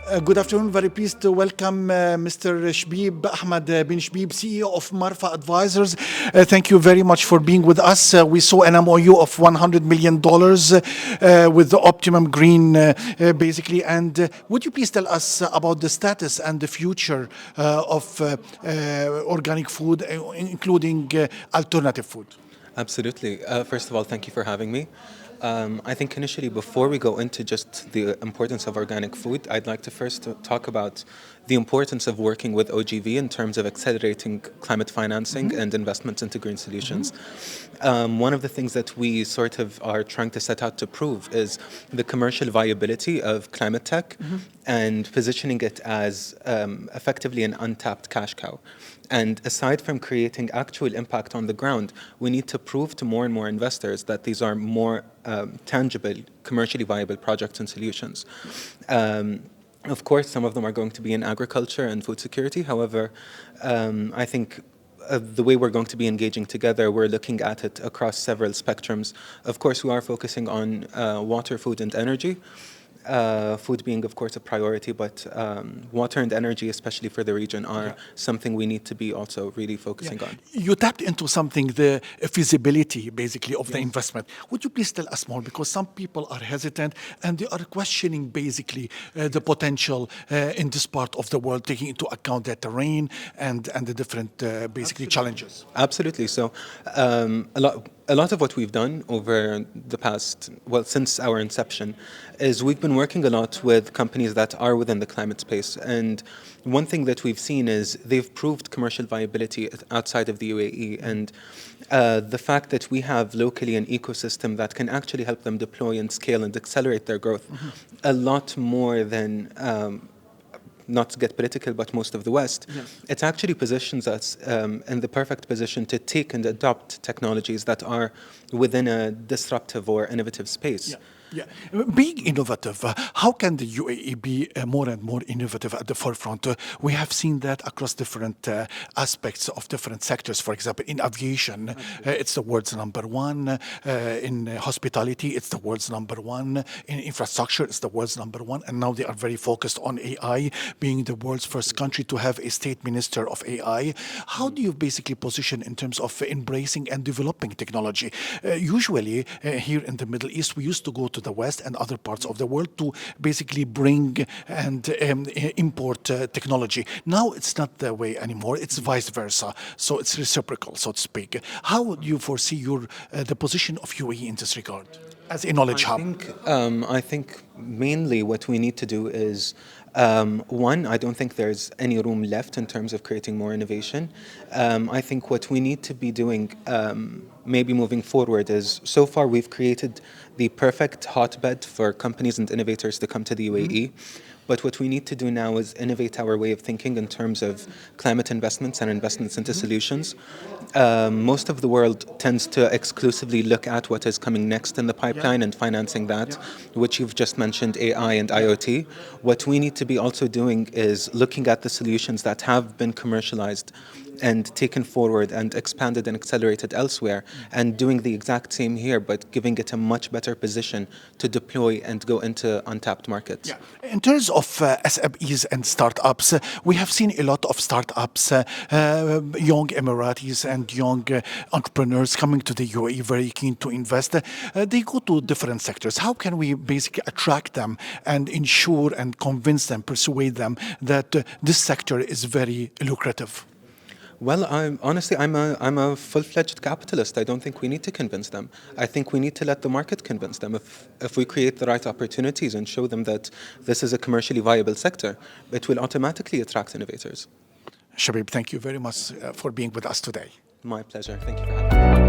Good afternoon. Very pleased to welcome Mr. Shabib Ahmed bin Shabib, CEO of Marfa Advisors. Thank you very much for being with us. We saw an MOU of $100 million with the Optimum Green, basically. And would you please tell us about the status and the future of organic food, including alternative food? Absolutely. First of all, thank you for having me. I think initially, before we go into just the importance of organic food, I'd like to first talk about the importance of working with OGV in terms of accelerating climate financing and investments into green solutions. One of the things that we sort of are trying to set out to prove is the commercial viability of climate tech and positioning it as effectively an untapped cash cow. And aside from creating actual impact on the ground, we need to prove to more and more investors that these are more tangible, commercially viable projects and solutions. Of course, some of them are going to be in agriculture and food security. However, I think the way we're going to be engaging together, we're looking at it across several spectrums. Of course, we are focusing on water, food, and energy. Food being, of course, a priority, but water and energy, especially for the region, are something we need to be also really focusing on. You tapped into something, the feasibility, basically, of the investment. Would you please tell us more? Because some people are hesitant and they are questioning, basically, the potential in this part of the world, taking into account the terrain and the different, basically, challenges. Absolutely. So a lot of what we've done over the past, well, since our inception, is we've been working a lot with companies that are within the climate space. And one thing that we've seen is they've proved commercial viability outside of the UAE. And the fact that we have locally an ecosystem that can actually help them deploy and scale and accelerate their growth a lot more than not to get political, but most of the West, it actually positions us in the perfect position to take and adopt technologies that are within a disruptive or innovative space. Yeah. Being innovative, how can the UAE be more and more innovative at the forefront? We have seen that across different aspects of different sectors. For example, in aviation, it's the world's number one. In hospitality, it's the world's number one. In infrastructure, it's the world's number one. And now they are very focused on AI, being the world's first country to have a state minister of AI. How do you basically position in terms of embracing and developing technology? Usually, here in the Middle East, we used to go to the West and other parts of the world to basically bring and import technology. Now it's not the way anymore. It's vice versa. So it's reciprocal, so to speak. How would you foresee the position of UAE in this regard as a knowledge hub? I think mainly what we need to do is one, I don't think there's any room left in terms of creating more innovation. I think what we need to be doing, maybe moving forward, is so far we've created the perfect hotbed for companies and innovators to come to the UAE. But what we need to do now is innovate our way of thinking in terms of climate investments and investments into solutions. Most of the world tends to exclusively look at what is coming next in the pipeline and financing that, which you've just mentioned, AI and IoT. What we need to be also doing is looking at the solutions that have been commercialized and taken forward and expanded and accelerated elsewhere, and doing the exact same here, but giving it a much better position to deploy and go into untapped markets. In terms of SMEs and startups, we have seen a lot of startups, young Emiratis and young entrepreneurs coming to the UAE, very keen to invest. They go to different sectors. How can we basically attract them and ensure and convince them, persuade them that this sector is very lucrative? Well, I'm a full-fledged capitalist. I don't think we need to convince them. I think we need to let the market convince them. If we create the right opportunities and show them that this is a commercially viable sector, it will automatically attract innovators. Shabib, thank you very much for being with us today. My pleasure. Thank you for having me.